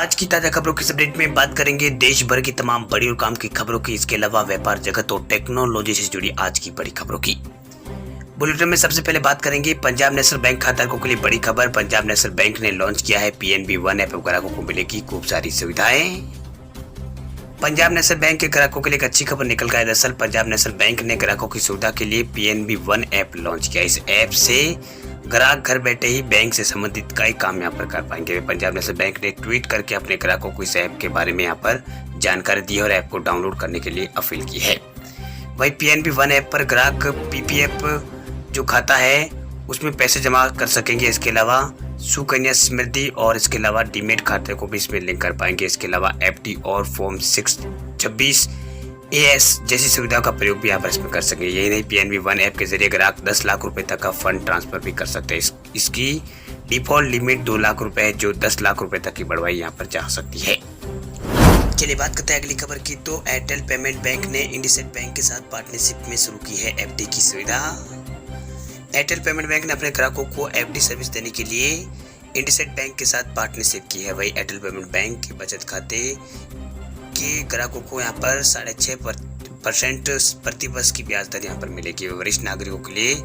आज की ताजा खबरों की अपडेट में बात करेंगे देश भर की तमाम बड़ी और काम की खबरों की, इसके अलावा व्यापार जगत और टेक्नोलॉजी से जुड़ी आज की बड़ी खबरों की। बुलेटिन में सबसे पहले बात करेंगे पंजाब नेशनल बैंक खाताधारकों के लिए बड़ी खबर। पंजाब नेशनल बैंक ने लॉन्च किया है पीएनबी वन ऐप। ग्राहकों को मिलेगी खूब सारी सुविधाएं। पंजाब नेशनल बैंक के ग्राहकों के लिए एक अच्छी खबर निकल कर आई। दरअसल पंजाब नेशनल बैंक ने ग्राहकों की सुविधा के लिए पीएनबी वन ऐप लॉन्च किया। इस ऐप से ग्राहक घर बैठे ही बैंक से संबंधित कई काम यहाँ पर कर पाएंगे। पंजाब नेशनल बैंक ने ट्वीट करके अपने ग्राहकों को इस ऐप के बारे में यहाँ पर जानकारी दी है और ऐप को डाउनलोड करने के लिए अपील की है। वही पीएनबी वन ऐप पर ग्राहक पीपीएफ जो खाता है उसमें पैसे जमा कर सकेंगे। इसके अलावा सुकन्या समृद्धि और इसके अलावा डीमेट खाते को भी इसमें लिंक कर पाएंगे। इसके अलावा एफडी और फॉर्म 626 एएस जैसी सुविधाओं का प्रयोग भी यहाँ पर इसमें कर सकेंगे। यही नहीं, पीएनबी वन ऐप के जरिए ग्राहक 10 लाख रुपए तक का फंड ट्रांसफर भी कर सकते हैं। इसकी डिफॉल्ट लिमिट 2 लाख रुपए है, जो 10 लाख रुपए तक की बढ़वाई यहाँ पर जा सकती है। चलिए बात करते हैं अगली खबर की। तो एयरटेल पेमेंट बैंक ने इंडसइंड बैंक के साथ पार्टनरशिप में शुरू की है एफडी की सुविधा। एयरटेल पेमेंट बैंक ने अपने ग्राहकों को एफडी सर्विस देने के लिए इंडसइंड बैंक के साथ पार्टनरशिप की है। वही एयरटेल पेमेंट बैंक के बचत खाते के ग्राहकों को यहाँ पर 6.5% प्रति वर्ष की ब्याज दर यहाँ पर मिलेगी। वरिष्ठ नागरिकों के लिए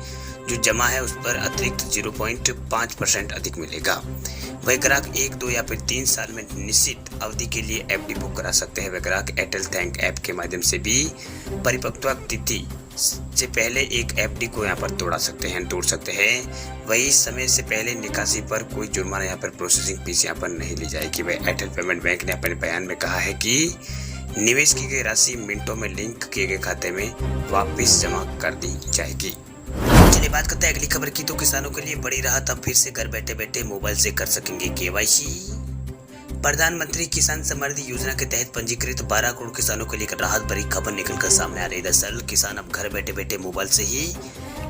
जो जमा है उस पर अतिरिक्त 0.5% अधिक मिलेगा। वही ग्राहक 1, 2 या फिर 3 साल में निश्चित अवधि के लिए एफडी बुक करा सकते हैं। वह ग्राहक एयरटेल थैंक ऐप के माध्यम से भी परिपक्वता तिथि से पहले एक एफडी को यहाँ पर तोड़ सकते हैं। वही समय से पहले निकासी पर कोई जुर्माना यहाँ पर प्रोसेसिंग फीस यहाँ पर नहीं ली जाएगी। वह एयरटेल पेमेंट बैंक ने अपने बयान में कहा है कि निवेश की गई राशि मिनटों में लिंक किए गए खाते में वापस जमा कर दी जाएगी। चलिए बात करते हैं अगली खबर की। तो किसानों के लिए बड़ी राहत, अब फिर से घर बैठे बैठे मोबाइल से कर सकेंगे केवाईसी। प्रधानमंत्री किसान समृद्धि योजना के तहत पंजीकृत 12 करोड़ किसानों के लिए राहत भरी खबर निकलकर सामने आ रही है। दरअसल किसान अब घर बैठे बैठे मोबाइल से ही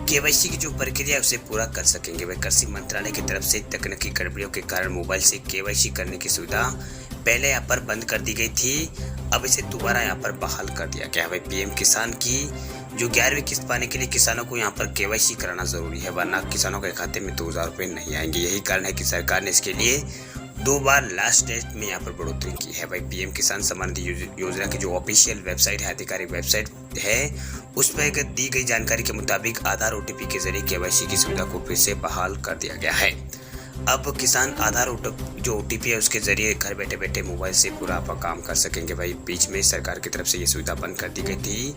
केवाईसी की जो प्रक्रिया है उसे पूरा कर सकेंगे। वह कृषि मंत्रालय की तरफ से तकनीकी गड़बड़ियों के कारण मोबाइल से केवाईसी करने की सुविधा पहले यहाँ पर बंद कर दी गई थी, अब इसे दोबारा यहाँ पर बहाल कर दिया गया है। पीएम किसान की जो 11वीं किस्त पाने के लिए किसानों को यहाँ पर केवाईसी कराना जरूरी है, वरना किसानों के खाते में 2000 रुपये नहीं आएंगे। यही कारण है कि सरकार ने इसके लिए 2 बार लास्ट डेट में यहाँ पर बढ़ोतरी की है। भाई पीएम किसान समृद्धि योजना की जो ऑफिशियल वेबसाइट है, आधिकारिक वेबसाइट है, उस पर दी गई जानकारी के मुताबिक आधार ओटीपी के जरिए केवाईसी की सुविधा को फिर से बहाल कर दिया गया है। अब किसान आधार जो ओटीपी है उसके जरिए घर बैठे बैठे मोबाइल से पूरा आपका काम कर सकेंगे। भाई बीच में सरकार की तरफ से ये सुविधा बंद कर दी गई थी,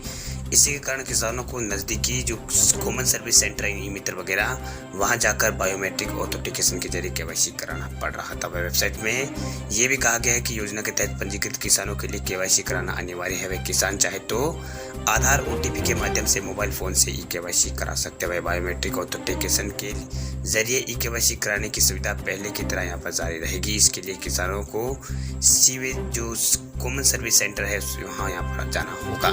इसी के कारण किसानों को नज़दीकी जो कॉमन सर्विस सेंटर है, ई मित्र वगैरह, वहां जाकर बायोमेट्रिक ऑथेंटिकेशन के जरिए केवाईसी कराना पड़ रहा था। वेबसाइट में ये भी कहा गया है कि योजना के तहत पंजीकृत किसानों के लिए केवाईसी कराना अनिवार्य है। वह किसान चाहे तो आधार ओटीपी के माध्यम से मोबाइल फोन से ई केवाईसी करा सकते हैं। बायोमेट्रिक ऑथेंटिकेशन के जरिए ई केवाईसी कराने की सुविधा पहले की तरह यहाँ पर जारी रहेगी। इसके लिए किसानों को सीवेज जो कॉमन सर्विस सेंटर है वहाँ यहाँ पर जाना होगा।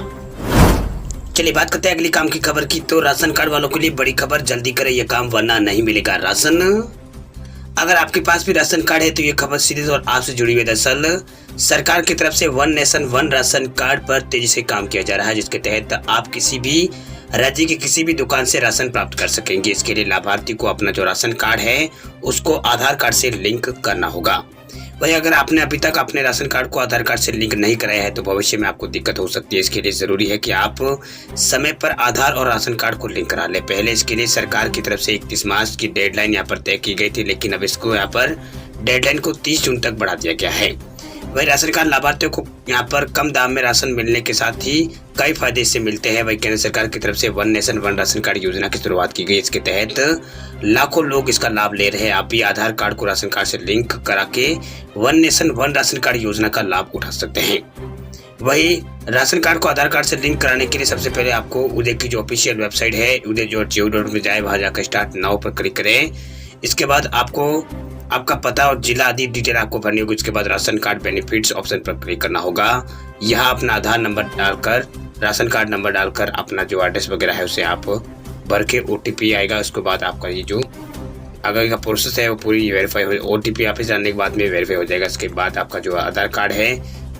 चलिए बात करते हैं अगली काम की खबर की। तो राशन कार्ड वालों के लिए बड़ी खबर, जल्दी करें यह काम वरना नहीं मिलेगा राशन। अगर आपके पास भी राशन कार्ड है तो ये खबर सीरीज और आपसे जुड़ी हुई है। दरअसल सरकार की तरफ से one nation one ration card पर तेजी से काम किया जा रहा है, जिसके तहत आप किसी भी राज्य की किसी भी दुकान से राशन प्राप्त कर सकेंगे। इसके लिए लाभार्थी को अपना जो राशन कार्ड है उसको आधार कार्ड से लिंक करना होगा। वही अगर आपने अभी तक अपने राशन कार्ड को आधार कार्ड से लिंक नहीं कराया है तो भविष्य में आपको दिक्कत हो सकती है। इसके लिए जरूरी है कि आप समय पर आधार और राशन कार्ड को लिंक करा लें। पहले इसके लिए सरकार की तरफ से 31 मार्च की डेडलाइन यहाँ पर तय की गई थी, लेकिन अब इसको यहाँ पर डेडलाइन को 30 जून तक बढ़ा दिया गया है। वही राशन कार्ड लाभार्थियों को यहाँ पर कम दाम में राशन मिलने के साथ ही कई फायदे इससे मिलते हैं। वही केंद्र सरकार की तरफ से one nation one ration card योजना की शुरुआत की गई। इसके तहत लाखों लोग इसका लाभ ले रहे हैं। आप भी आधार कार्ड को राशन कार्ड से लिंक करा के one nation one ration card योजना का लाभ उठा सकते हैं। वही राशन कार्ड को आधार कार्ड से लिंक कराने के लिए सबसे पहले आपको उदय की जो ऑफिशियल वेबसाइट है uday.gov.in में जाए, वहां जाकर स्टार्ट नाउ पर क्लिक करें। इसके बाद आपको आपका पता और जिला आदि डिटेल आपको भरनी होगी। इसके बाद राशन कार्ड बेनिफिट्स ऑप्शन पर क्लिक करना होगा। यहाँ अपना आधार नंबर डालकर, राशन कार्ड नंबर डालकर अपना जो एड्रेस वगैरह है उसे आप भर के ओटीपी आएगा। उसके बाद आपका ये जो आगे का प्रोसेस है वो पूरी वेरीफाई हो, ओटीपी ऑफिस जाने के बाद में वेरीफाई हो जाएगा। इसके बाद आपका जो आधार कार्ड है,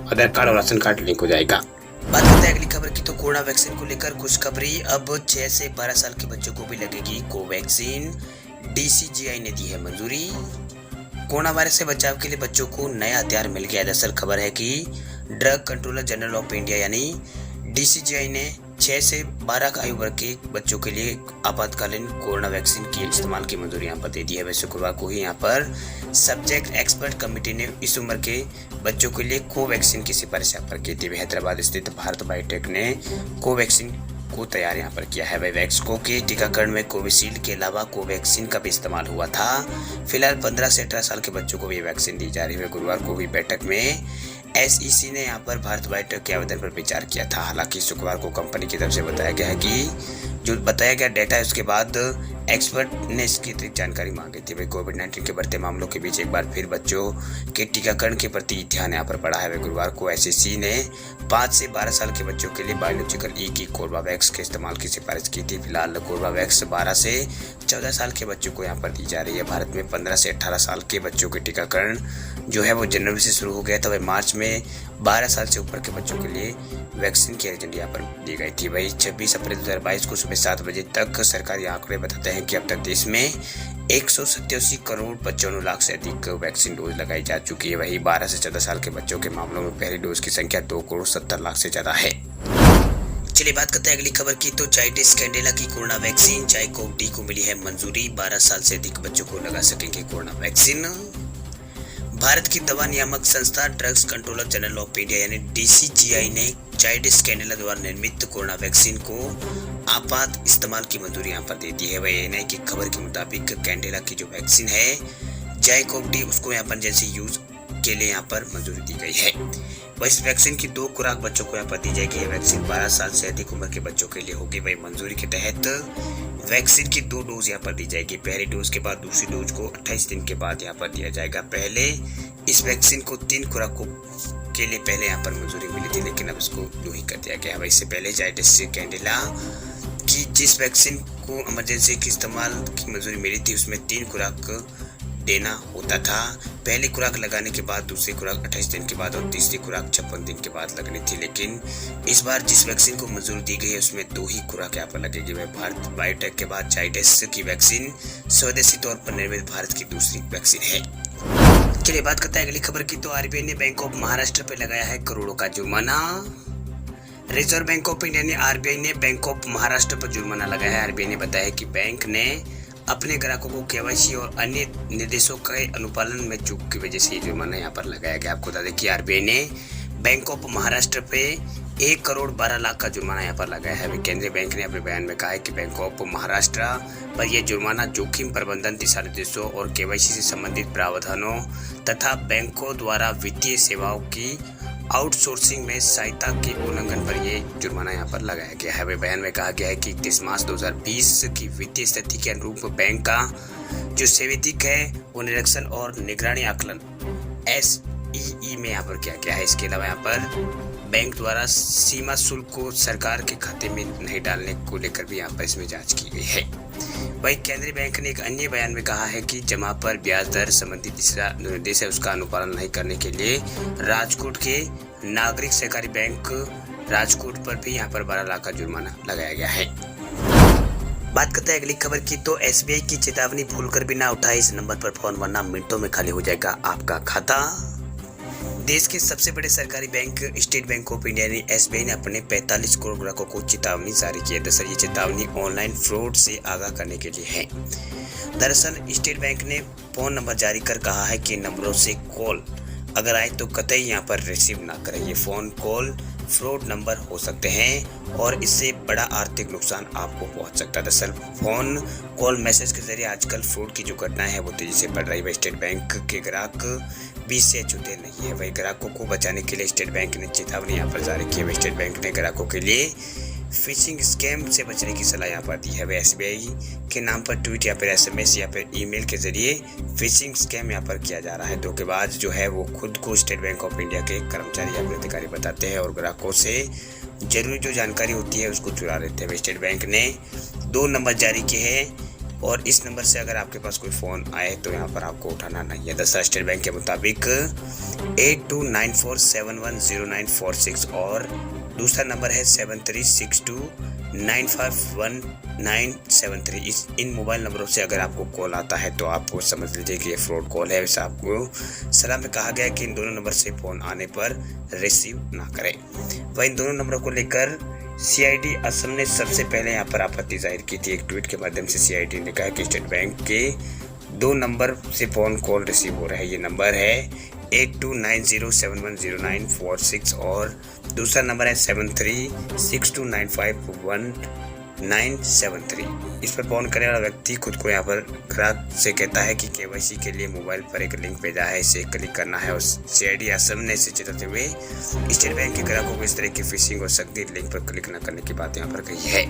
आधार कार्ड और राशन कार्ड लिंक हो जाएगा। बात करते हैं अगली खबर की। तो कोरोना वैक्सीन को लेकर खुशखबरी, अब 6 से 12 साल के बच्चों को भी लगेगी कोवैक्सीन। डीसीजीआई ने दी है मंजूरी। कोरोना वायरस से बचाव के लिए बच्चों को नया हथियार मिल गया। दरअसल खबर है कि drug controller general of India यानी डीसीजीआई ने 6 से 12 आयु वर्ग के बच्चों के लिए आपातकालीन कोरोना वैक्सीन के इस्तेमाल की मंजूरी यहाँ पर दे दी है। वैसे शुक्रवार को ही यहाँ पर सब्जेक्ट एक्सपर्ट कमेटी ने इस उम्र के बच्चों के लिए कोवैक्सीन की सिफारिश यहाँ पर की थी। हैदराबाद स्थित भारत बायोटेक ने कोवैक्सीन को तैयार यहाँ पर किया है। वैक्सको के टीकाकरण में कोविशील्ड के अलावा कोवैक्सीन का भी इस्तेमाल हुआ था। फिलहाल 15 से 18 साल के बच्चों को भी वैक्सीन दी जा रही है। गुरुवार को हुई बैठक में एसईसी ने यहाँ पर भारत बायोटेक के आवेदन पर विचार किया था। हालांकि शुक्रवार को कंपनी की तरफ से बताया गया है कि जो बताया गया डेटा है उसके बाद एक्सपर्ट ने इसकी अतिरिक्त जानकारी मांगी थी। भाई कोविड-19 के बढ़ते मामलों के बीच एक बार फिर बच्चों के टीकाकरण के प्रति ध्यान यहाँ पर बढ़ा है। गुरुवार को एसईसी ने 5 से 12 साल के बच्चों के लिए बायोलॉजिकल ई की कोर्बावैक्स के इस्तेमाल की सिफारिश की थी। फिलहाल कोर्बावैक्स 12 से 14 साल के बच्चों को यहाँ पर दी जा रही है। भारत में 15 से 18 साल के बच्चों के टीकाकरण जो है वो जनवरी से शुरू हो गया था। वही मार्च में 12 साल से ऊपर के बच्चों के लिए वैक्सीन की एजेंट यहाँ पर दी गई थी। वही 26 अप्रैल 2022 को सुबह 7 बजे तक सरकारी आंकड़े बताते हैं कि अब तक देश में 187 करोड़ 55 लाख से अधिक वैक्सीन डोज लगाई जा चुकी है। वही 12 से 14 साल के बच्चों के मामलों में पहली डोज की संख्या 2 करोड़ 70 लाख से ज्यादा है। चलिए बात करते हैं अगली खबर की। तो जाइडस कैडिला की कोरोना वैक्सीन जाइकोव-डी को मिली है मंजूरी। 12 साल से अधिक बच्चों को लगा सकेंगे कोरोना वैक्सीन। भारत की दवा नियामक संस्था drugs controller general of India यानी डीसीजीआई ने जाइडस कैडिला द्वारा निर्मित कोरोना वैक्सीन को आपात इस्तेमाल की मंजूरी यहाँ पर दे दी है। वही एएनआई की खबर के मुताबिक कैडिला की जो वैक्सीन है जाइकोव-डी उसको इमरजेंसी यूज के लिए यहाँ पर मंजूरी दी गई है। वह इस वैक्सीन की 2 खुराक बच्चों को यहाँ पर दी जाएगी। यह वैक्सीन 12 साल से अधिक उम्र के बच्चों के लिए होगी। वही मंजूरी के तहत वैक्सीन की 2 डोज यहाँ पर दी जाएगी। पहली डोज के बाद दूसरी डोज को 28 दिन के बाद यहाँ पर दिया जाएगा। पहले इस वैक्सीन को 3 खुराकों के लिए पहले यहाँ पर मंजूरी मिली थी, लेकिन अब इसको 2 ही कर दिया गया है। इससे पहले जाइडस कैडिला की जिस वैक्सीन को इमरजेंसी के इस्तेमाल की मंजूरी मिली थी उसमें 3 खुराक देना होता था। पहली खुराक लगाने के बाद दूसरी खुराक 28 दिन के बाद और तीसरी खुराक 56 दिन के बाद लगनी थी, लेकिन इस बार जिस वैक्सीन को मंजूरी दी गई है उसमें 2 ही खुराक यहाँ पर लगेगी। वह भारत बायोटेक के बाद जाइडस की वैक्सीन स्वदेशी तौर पर निर्मित भारत की दूसरी वैक्सीन है। चलिए बात करते हैं अगली खबर की। तो आरबीआई ने बैंक ऑफ महाराष्ट्र पर लगाया है करोड़ों का जुर्माना। रिजर्व बैंक ऑफ इंडिया ने आरबीआई ने बैंक ऑफ महाराष्ट्र पर जुर्माना लगाया है। आरबीआई ने बताया कि बैंक ने अपने ग्राहकों को केवाईसी और अन्य निर्देशों के अनुपालन में चूक की वजह से ये जुर्माना यहाँ पर लगाया गया। आपको बता दें कि आरबीआई ने बैंक ऑफ महाराष्ट्र पे 1 करोड़ 12 लाख का जुर्माना यहाँ पर लगाया है। केंद्रीय बैंक ने अपने बयान में कहा है कि बैंक ऑफ महाराष्ट्र पर यह जुर्माना जोखिम प्रबंधन दिशा निर्देशों और केवाईसी से संबंधित प्रावधानों तथा बैंकों द्वारा वित्तीय सेवाओं की आउटसोर्सिंग में सहायता के उल्लंघन पर यह जुर्माना यहाँ पर लगाया गया है। बयान में कहा गया है कि 31 मार्च 2020 की वित्तीय स्थिति के अनुरूप बैंक का जो सेवितिक है वो निरीक्षण और निगरानी आकलन SEE में यहाँ पर किया गया है। इसके अलावा यहाँ पर बैंक द्वारा सीमा शुल्क को सरकार के खाते में नहीं डालने को लेकर भी यहाँ पर इसमें जांच की गई है। वहीं केंद्रीय बैंक ने एक अन्य बयान में कहा है कि जमा पर ब्याज दर संबंधी दिशा निर्देश है उसका अनुपालन नहीं करने के लिए राजकोट के नागरिक सहकारी बैंक राजकोट पर भी यहाँ पर 12 लाख का जुर्माना लगाया गया है। बात करते हैं अगली खबर की। तो एसबीआई की चेतावनी भूलकर भी ना उठाए इस नंबर पर फोन, वरना मिनटों में खाली हो जाएगा आपका खाता। देश के सबसे बड़े सरकारी bank state bank of India ने एसबीआई ने अपने 45 करोड़ ग्राहकों को चेतावनी जारी की है। दरअसल ये चेतावनी ऑनलाइन फ्रॉड से आगाह करने के लिए है। दरअसल स्टेट बैंक ने फोन नंबर जारी कर कहा है कि नंबरों से कॉल अगर आए तो कतई यहाँ पर रिसीव ना करें। ये फोन कॉल फ्रॉड नंबर हो सकते हैं और इससे बड़ा आर्थिक नुकसान आपको पहुंच सकता है। दरअसल फोन कॉल मैसेज के जरिए आजकल फ्रॉड की जो घटनाएं है वो तेजी से बढ़ रही है। स्टेट बैंक के ग्राहक भी इससे अछूते नहीं है। वही ग्राहकों को बचाने के लिए स्टेट बैंक ने चेतावनी यहाँ पर जारी की है। स्टेट बैंक ने ग्राहकों के लिए फिशिंग स्कैम से बचने की सलाह यहाँ पर दी है। वह एसबीआई के नाम पर ट्वीट या फिर एसएमएस या फिर ईमेल के जरिए फिशिंग स्कैम यहाँ पर किया जा रहा है। धोखेबाज जो है वो खुद को स्टेट बैंक ऑफ इंडिया के कर्मचारी या फिर अधिकारी बताते हैं और ग्राहकों से जरूरी जो जानकारी होती है उसको चुरा लेते हैं। स्टेट बैंक ने 2 नंबर जारी किए हैं और इस नंबर से अगर आपके पास कोई फ़ोन आए तो यहाँ पर आपको उठाना नहीं है। दरअसल स्टेट बैंक के मुताबिक 8294710946 और दूसरा नंबर है 7362951973। इन मोबाइल नंबरों से अगर आपको कॉल आता है तो आप समझ लीजिए कि ये फ्रॉड कॉल है। वैसे आपको सलाह में कहा गया है कि इन दोनों नंबर से फ़ोन आने पर रिसीव ना करें। वह इन दोनों नंबरों को लेकर CID असम ने सबसे पहले यहाँ पर आपत्ति जाहिर की थी। एक ट्वीट के माध्यम से CID ने कहा कि स्टेट बैंक के 2 नंबर से फ़ोन कॉल रिसीव हो रहा है। ये नंबर है 8290710946 और दूसरा नंबर है 7362951973। इस पर फ़ोन करने वाला व्यक्ति खुद को यहाँ पर ग्राहक से कहता है कि KYC के लिए मोबाइल पर एक लिंक भेजा है, इसे क्लिक करना है। और CID असम ने इसे चेताते हुए स्टेट बैंक के ग्राहकों को इस तरह की फिशिंग और सख्ती लिंक पर क्लिक न करने की बात यहाँ पर कही है।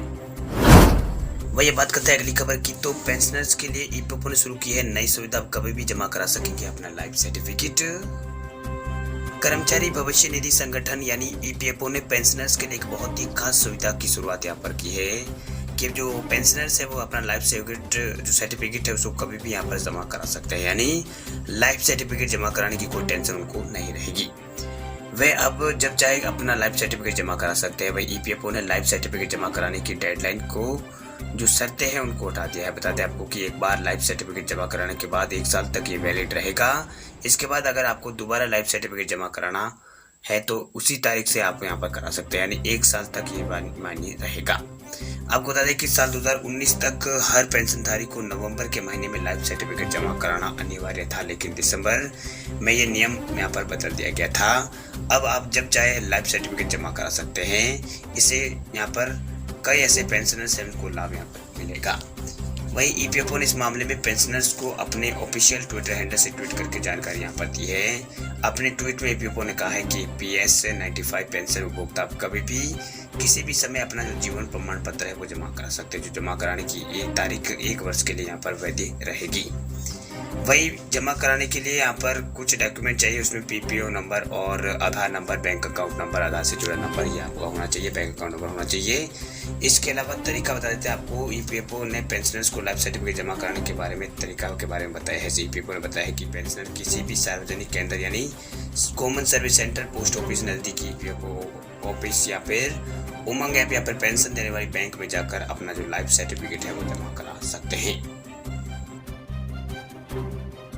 वह ये बात करते हैं अगली खबर की, तो पेंशनर्स के लिए EPFO ने शुरू की है नई सुविधा। आप कभी भी जमा करा सकेंगे अपना लाइफ सर्टिफिकेट। कर्मचारी भविष्य निधि संगठन यानी EPFO ने पेंशनर्स के लिए एक बहुत ही खास सुविधा की शुरुआत यहाँ पर की है कि जो पेंशनर्स है वो अपना लाइफ सर्टिफिकेट है उसको कभी भी यहाँ पर जमा करा सकते हैं। यानी लाइफ सर्टिफिकेट जमा कराने की कोई टेंशन उनको नहीं रहेगी। वे अब जब चाहे अपना लाइफ सर्टिफिकेट जमा करा सकते हैं। वही EPFO ने लाइफ सर्टिफिकेट जमा कराने की डेडलाइन को जो शर्तें हैं उनको हटा दिया है। बता दें आपको कि एक बार लाइफ सर्टिफिकेट जमा कराने के बाद 1 साल तक ये वैलिड रहेगा। इसके बाद अगर आपको दोबारा लाइफ सर्टिफिकेट जमा कराना है तो उसी तारीख से आप यहाँ पर करा सकते हैं, यानी 1 साल तक ये मान्य रहेगा। आपको बता दें कि साल 2019 तक हर पेंशनधारी को नवंबर के महीने में लाइफ सर्टिफिकेट जमा कराना अनिवार्य था, लेकिन दिसंबर में ये नियम यहाँ पर बदल दिया गया था। अब आप जब चाहे लाइफ सर्टिफिकेट जमा करा सकते हैं। इसे यहाँ पर कई ऐसे पेंशनर्स हैं उनको लाभ यहाँ पर मिलेगा। वहीं EPFO ने इस मामले में पेंशनर्स को अपने ऑफिशियल ट्विटर हैंडल से ट्वीट करके जानकारी यहाँ पर दी है। अपने ट्वीट में EPFO ने कहा है कि PS95 पेंशन उपभोक्ता कभी भी किसी भी समय अपना जो जीवन प्रमाण पत्र है वो जमा करा सकते हैं, जो जमा कराने की ये तारीख 1 वर्ष के लिए यहाँ पर वैध रहेगी। वही जमा कराने के लिए यहाँ पर कुछ डॉक्यूमेंट चाहिए, उसमें PPO नंबर और आधार नंबर, बैंक अकाउंट नंबर, आधार से जुड़ा नंबर ये आपका होना चाहिए, बैंक अकाउंट नंबर होना चाहिए। इसके अलावा तरीका बता देते हैं आपको। EPFO ने पेंशनर्स को लाइफ सर्टिफिकेट जमा कराने के बारे में तरीका के बारे में बताया है। EPFO ने बताया है कि पेंशनर किसी भी सार्वजनिक केंद्र यानी common service centre, post office, नज़दीकी EPFO ऑफिस या फिर उमंग ऐप या फिर पेंशन देने वाली बैंक में जाकर अपना जो लाइफ सर्टिफिकेट है वो जमा करा सकते हैं।